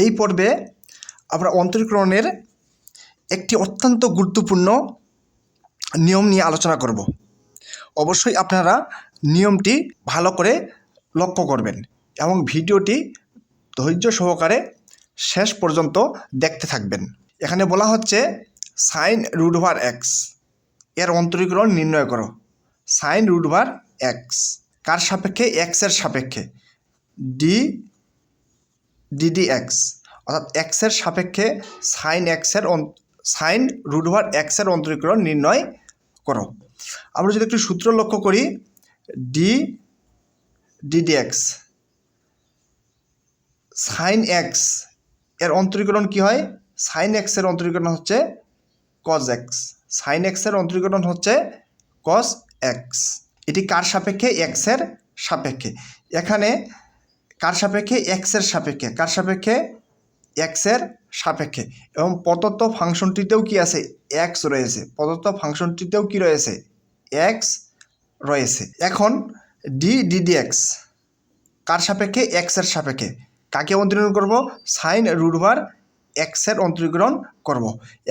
এই পর্বে আমরা অন্তরীকরণের একটি অত্যন্ত গুরুত্বপূর্ণ নিয়ম নিয়ে আলোচনা করব। অবশ্যই আপনারা নিয়মটি ভালো করে লক্ষ্য করবেন এবং ভিডিওটি ধৈর্য সহকারে শেষ পর্যন্ত দেখতে থাকবেন। এখানে বলা হচ্ছে সাইন রুট ওভার এক্স এর অন্তরীকরণ নির্ণয় করো। সাইন রুট ওভার এক্স কার সাপেক্ষে? এক্সের সাপেক্ষে। ডি এক্স অর্থাৎ এক্সের সাপেক্ষে সাইন রুট ওভার এক্সের অন্তরীকরণ নির্ণয় করো। আমরা যদি একটু সূত্র লক্ষ্য করি, ডি এক্স সাইন এক্স এর অন্তরীকরণ কি হয়? সাইন এক্সের অন্তরীকরণ হচ্ছে কজ এক্স। সাইন এক্সের অন্তরীকরণ হচ্ছে কজ এক্স। এটি কার সাপেক্ষে? এক্সের সাপেক্ষে। এখানে কার সাপেক্ষে? এক্সের সাপেক্ষে। কার সাপেক্ষে? এক্সের সাপেক্ষে। এবং প্রদত্ত ফাংশনটিতেও কি আছে? এক্স রয়েছে। প্রদত্ত ফাংশনটিতেও কি রয়েছে? এক্স রয়েছে। এখন ডি এক্স কার সাপেক্ষে? এক্সের সাপেক্ষে। কাকে অন্তরীকরণ করব? সাইন রুট ওভার এক্সের অন্তরীকরণ করব।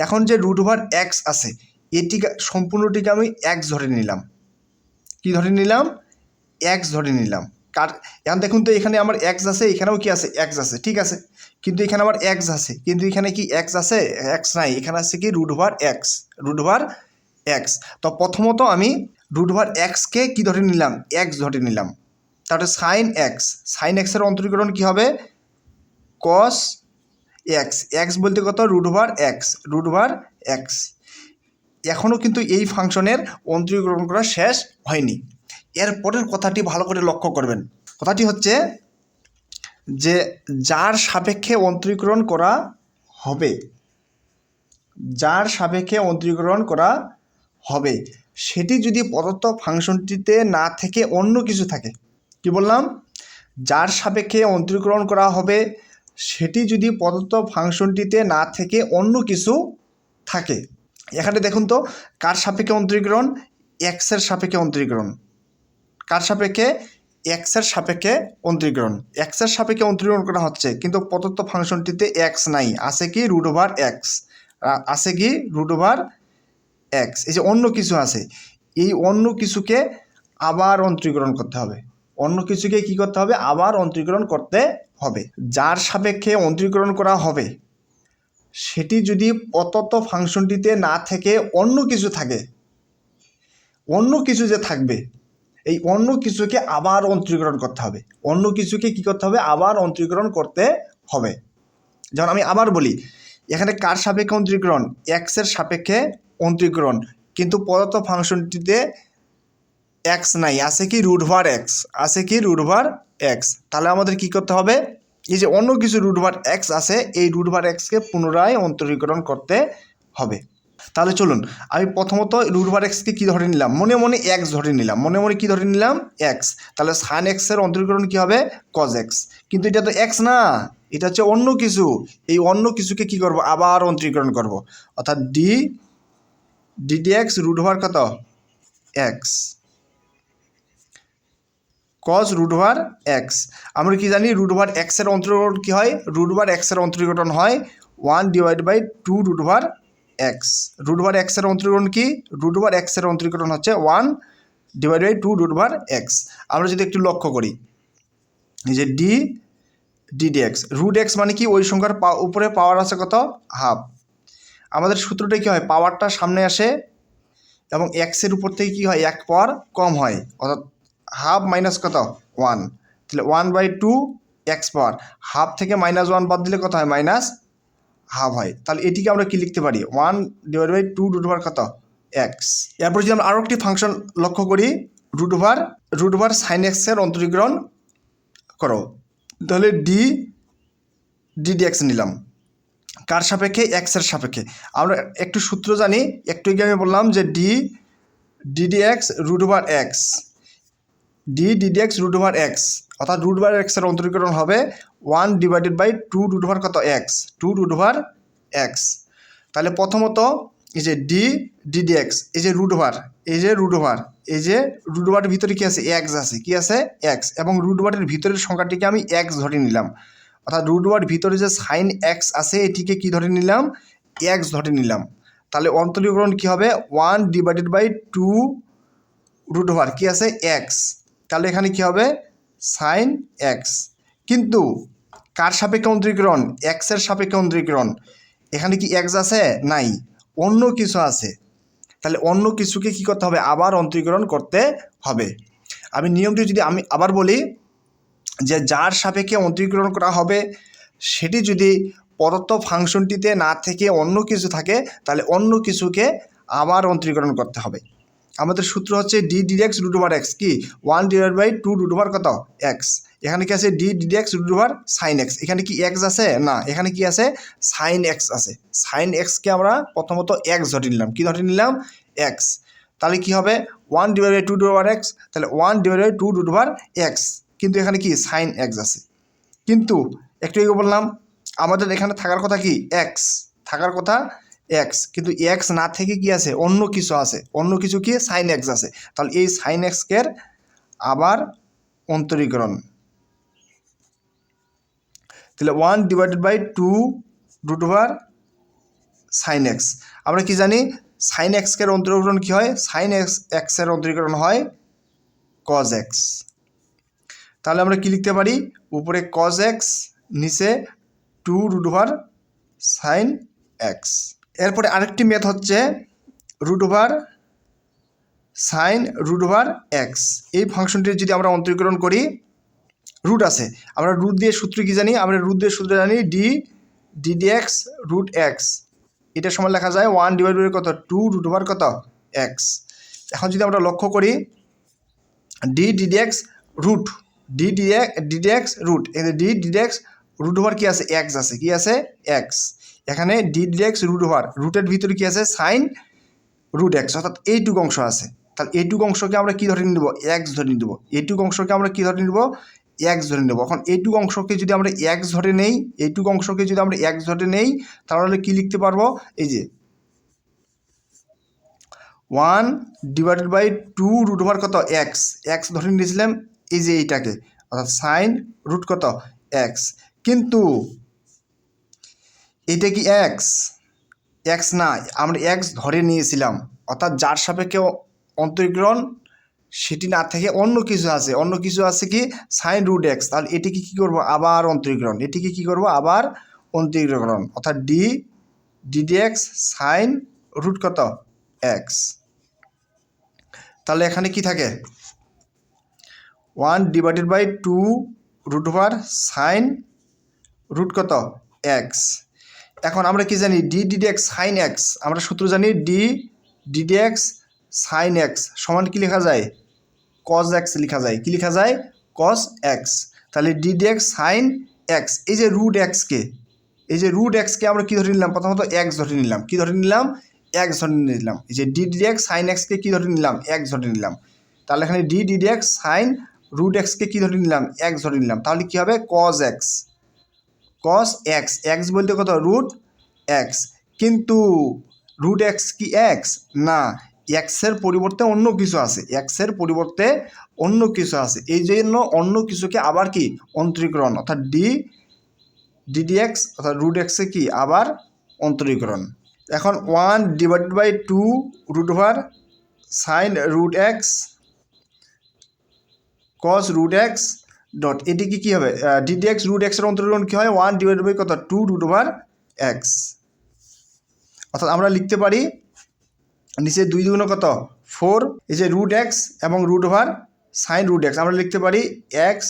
এখন যে রুট ওভার এক্স আছে এটি সম্পূর্ণটিকে আমি এক্স ধরে নিলাম। কি ধরে নিলাম? এক্স ধরে নিলাম। এখন দেখুন তো, এখানে আমার এক্স আছে, এখানেও কি আছে? এক্স আছে, ঠিক আছে। কিন্তু এখানে আমার এক্স আছে, কিন্তু এখানে কি এক্স আছে? এক্স নাই। এখানে আছে কি? Root over x. Root over x. তো প্রথমত আমি রুট ওভার এক্সকে কি ধরে নিলাম? এক্স ধরে নিলাম। তাহলে সাইন এক্সের অন্তরীকরণ কি হবে? Cos x. এক্স বলতে কত? Root over x. Root over x. এখনও কিন্তু এই ফাংশনের অন্তরীকরণ করা শেষ হয়নি। এরপরের কথাটি ভালো করে লক্ষ্য করবেন। কথাটি হচ্ছে যে যার সাপেক্ষে অন্তরীকরণ করা হবে, যার সাপেক্ষে অন্তরীকরণ করা হবে সেটি যদি প্রদত্ত ফাংশনটিতে না থেকে অন্য কিছু থাকে। কি বললাম? যার সাপেক্ষে অন্তরীকরণ করা হবে সেটি যদি প্রদত্ত ফাংশনটিতে না থেকে অন্য কিছু থাকে। এখানে দেখুন তো, কার সাপেক্ষে অন্তরীকরণ? এক্সের সাপেক্ষে অন্তরীকরণ। কার সাপেক্ষে? এক্সের সাপেক্ষে অন্তরীকরণ। এক্সের সাপেক্ষে অন্তরীকরণ করা হচ্ছে, কিন্তু প্রদত্ত ফাংশনটিতে এক্স নাই। আছে কি? Root over x. আছে কি? Root over x. এই যে অন্য কিছু আছে, এই অন্য কিছুকে আবার অন্তরীকরণ করতে হবে। অন্য কিছুকে কি করতে হবে? আবার অন্তরীকরণ করতে হবে। যার সাপেক্ষে অন্তরীকরণ করা হবে সেটি যদি প্রদত্ত ফাংশনটিতে না থেকে অন্য কিছু থাকে, অন্য কিছু যে থাকবে এই অন্য কিছুকে আবার অন্তরীকরণ করতে হবে। অন্য কিছুকে কি করতে হবে? আবার অন্তরীকরণ করতে হবে। যেমন আমি আবার বলি, এখানে কার সাপেক্ষে অন্তরীকরণ? এক্সের সাপেক্ষে অন্তরীকরণ, কিন্তু প্রদত্ত ফাংশনটিতে এক্স নাই। আছে কি? Root over x. আছে কি? Root over x. তাহলে আমাদের কি করতে হবে? এই যে অন্য কিছু রুট ওভার এক্স আছে, এই রুট ওভার এক্সকে পুনরায় অন্তরীকরণ করতে হবে। তাহলে চলুন, আমি প্রথমত রুট ওভার এক্সকে কী ধরে নিলাম? মনে মনে এক্স ধরে নিলাম। মনে মনে কী ধরে নিলাম? এক্স। তাহলে সাইন এক্সের অন্তরীকরণ কী হবে? Cos x. কিন্তু এটা তো এক্স না, এটা হচ্ছে অন্য কিছু। এই অন্য কিছুকে কী করব? আবার অন্তরীকরণ করব। অর্থাৎ ডি এক্স রুট ওভার কত? X. Cos root over x. আমরা কি জানি? রুট ওভার এক্সের অন্তরীকরণ কী হয়? রুট ওভার এক্সের অন্তরীকরণ হয় 1/2 root over x. Root over এক্সের অন্তরীকরণ কি? রুট ওভার এক্সের অন্তরীকরণ হচ্ছে 1/2 রুট ওভার এক্স। আমরা যদি একটু লক্ষ্য করি, এই যে ডি এক্স, রুট এক্স মানে কি? ওই সংখ্যার উপরে পাওয়ার আছে কত? হাফ। আমাদের সূত্রটা কী হয়? পাওয়ারটা সামনে আসে এবং এক্সের উপর থেকে কী হয়? এক পাওয়ার কম হয়, অর্থাৎ হাফ মাইনাস কত? 1। তাহলে 1/2 এক্স পাওয়ার। হাফ থেকে -1 বাদ দিলে কত হয়? মাইনাস হাফ হয়। তাহলে এটিকে আমরা কি লিখতে পারি? 1/2 রুট ওভার কত? এক্স। এরপর যদি আমরা আরও একটি ফাংশন লক্ষ্য করি, রুট ওভার সাইন এক্সের অন্তরীকরণ করো। তাহলে ডি এক্স নিলাম। কার সাপেক্ষে? এক্সের সাপেক্ষে। আমরা একটু সূত্র জানি, একটু আগে আমি বললাম যে d x root over x. D x root over x, অর্থাৎ রুট ওভার এক্সের অন্তরীকরণ হবে 1/2 রুট ওভার কত? এক্স। 2 root over x. তাহলে প্রথমত এই যে ডি এক্স, এই যে রুট ওভার, এই যে রুট ওভারের ভিতরে কী আছে? এক্স আছে। কি আছে? এক্স। এবং রুট ওভারের ভিতরের সংখ্যাটিকে আমি এক্স ধরে নিলাম। অর্থাৎ রুট ওভার ভিতরে যে সাইন এক্স আছে এটিকে কি ধরে নিলাম, এক্স ধরে নিলাম। তাহলে অন্তরীকরণ কি হবে, 1/2 রুট ওভার কি আছে এক্স, তাহলে এখানে কি হবে সাইন এক্স। কিন্তু কার সাপেক্ষে অন্তরীকরণ, এক্সের সাপেক্ষে অন্তরীকরণ। এখানে কি এক্স আছে, নাই, অন্য কিছু আছে। তাহলে অন্য কিছুকে কি করতে হবে, আবার অন্তরীকরণ করতে হবে। আমি নিয়মটি যদি আমি আবার বলি, যে যার সাপেক্ষে অন্তরীকরণ করা হবে সেটি যদি প্রদত্ত ফাংশনটিতে না থেকে অন্য কিছু থাকে, তাহলে অন্য কিছুকে আবার অন্তরীকরণ করতে হবে। আমাদের সূত্র হচ্ছে d dx root over x কি 1/2 রুট ওভার কত এক্স। এখানে কি আছে d dx root over sine x, এখানে কি এক্স আছে না, এখানে কি আছে সাইন এক্স আছে। সাইন এক্সকে আমরা প্রথমত এক্স ধরে নিলাম, কি ধরে নিলাম এক্স। তাহলে কি হবে 1/2 রুট ওভার এক্স, তাহলে 1/2 রুট ওভার এক্স, কিন্তু এখানে কি সাইন এক্স আছে। কিন্তু একটু আগে বললাম আমাদের এখানে থাকার কথা কি এক্স, থাকার কথা এক্স, কিন্তু এক্স না থেকে কি আছে অন্য কিছু আছে, অন্য কিছু কি সাইন এক্স আছে। তাহলে এই সাইন এক্সকে আবার অন্তরীকরণ, তাহলে 1/2 রুট ওভার সাইন এক্স। আমরা কি জানি সাইন এক্সের অন্তরীকরণ কি হয়, সাইন এক্সের অন্তরীকরণ হয় কজ এক্স। তাহলে আমরা কি লিখতে পারি, উপরে কজ এক্স, নিচে 2 রুট ওভার সাইন এক্স। এরপরে আরেকটি মেথ হচ্ছে root over sine root over x. এই ফাংশনটির যদি আমরা অন্তরীকরণ করি, রুট আছে, আমরা রুট দিয়ে সূত্র কি জানি, আমরা রুট দিয়ে সূত্র জানি ডি এক্স রুট এক্স, এটার সময় লেখা যায় 1/2 কত 2 রুট ওভার কত এক্স। এখন যদি আমরা লক্ষ্য করি d x root d x root, d x root over কি আছে এক্স আছে, কি আছে এক্স। এখানে ডি এক্স রুট ওভার, রুটের ভিতরে কি আছে সাইন রুট এক্স, অর্থাৎ এইটুকু অংশ আছে। তাহলে এইটুকু অংশকে আমরা কি ধরে নিব, এক্স ধরে নিব। এইটুকু অংশকে আমরা কি ধরে নিব, এক্স ধরে নেব। এখন এইটুকু অংশকে যদি আমরা এক্স ধরে নেই, এইটুকু অংশকে যদি আমরা এক্স ধরে নেই, তাহলে কি লিখতে পারবো, এই যে 1/2 রুট ওভার কত এক্স, এক্স ধরে নিয়েছিলাম এই যে এইটাকে, অর্থাৎ সাইন রুট কত এক্স। কিন্তু এটা কি এক্স, এক্স না, আমরা এক্স ধরে নিয়েছিলাম, অর্থাৎ যার সাপেক্ষে অন্তরীকরণ সেটি না থেকে অন্য কিছু আছে, অন্য কিছু আছে কি সাইন রুট এক্স। তাহলে এটিকে কী করবো, আবার অন্তরীকরণ, এটিকে কী করবো আবার অন্তরীকরণ, অর্থাৎ ডি এক্স সাইন রুট কত এক্স। তাহলে এখানে কি থাকে 1/2 রুট ওভার সাইন রুট কত এক্স। এখন আমরা কি জানি ডি এক্স সাইন এক্স, আমরা সূত্র জানি ডি এক্স সাইন এক্স সমান কি লেখা যায় কজ এক্স লেখা যায়, কি লেখা যায় কজ এক্স। তাহলে ডি এক্স সাইন এক্স, এই যে রুট এক্সকে, এই যে রুট এক্সকে আমরা কী ধরে নিলাম, প্রথমত এক্স ধরে নিলাম, কী ধরে নিলাম এক্স ধরে নিলাম। এই যে ডি এক্স সাইন এক্সকে কী ধরে নিলাম, এক্স ধরে নিলাম। তাহলে এখানে ডি এক্স সাইন রুট এক্সকে কী ধরে নিলাম, এক্স ধরে নিলাম। তাহলে কী হবে cos x, cos x, x বলতে কত রুট এক্স। কিন্তু রুট এক্স কি এক্স না, এক্সের পরিবর্তে অন্য কিছু আছে, এক্সের পরিবর্তে অন্য কিছু আছে, এই জন্য অন্য কিছুকে আবার কি অন্তরীকরণ, অর্থাৎ ডি এক্স অর্থাৎ রুট এক্সে কি আবার অন্তরীকরণ। এখন 1/2 root over sine root x cos root x dot, এটিকে কী হবে ডি এক্স রুট এক্সের অন্তরীকরণ কী হয় 1/2 কত 2 রুট ওভার এক্স। অর্থাৎ আমরা লিখতে পারি নিচে 2 2 কত 4, এই যে রুট এক্স এবং root over sine root x, আমরা লিখতে পারি এক্স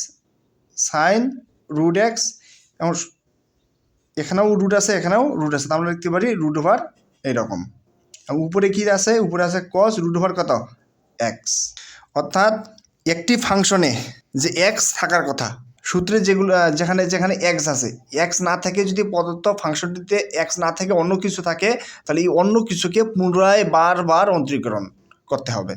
সাইন রুট এক্স, এবং এখানেও রুট আছে এখানেও রুট আছে, আমরা লিখতে পারি রুট ওভার এইরকম। এবং উপরে কী আছে, উপরে আছে কস রুট ওভার কত এক্স। অর্থাৎ একটি ফাংশনে যে এক্স থাকার কথা, সূত্রে যেগুলো যেখানে যেখানে এক্স আছে, এক্স না থেকে যদি প্রদত্ত ফাংশনটিতে এক্স না থেকে অন্য কিছু থাকে, তাহলে এই অন্য কিছুকে পুনরায় বারবার অন্তরীকরণ করতে হবে।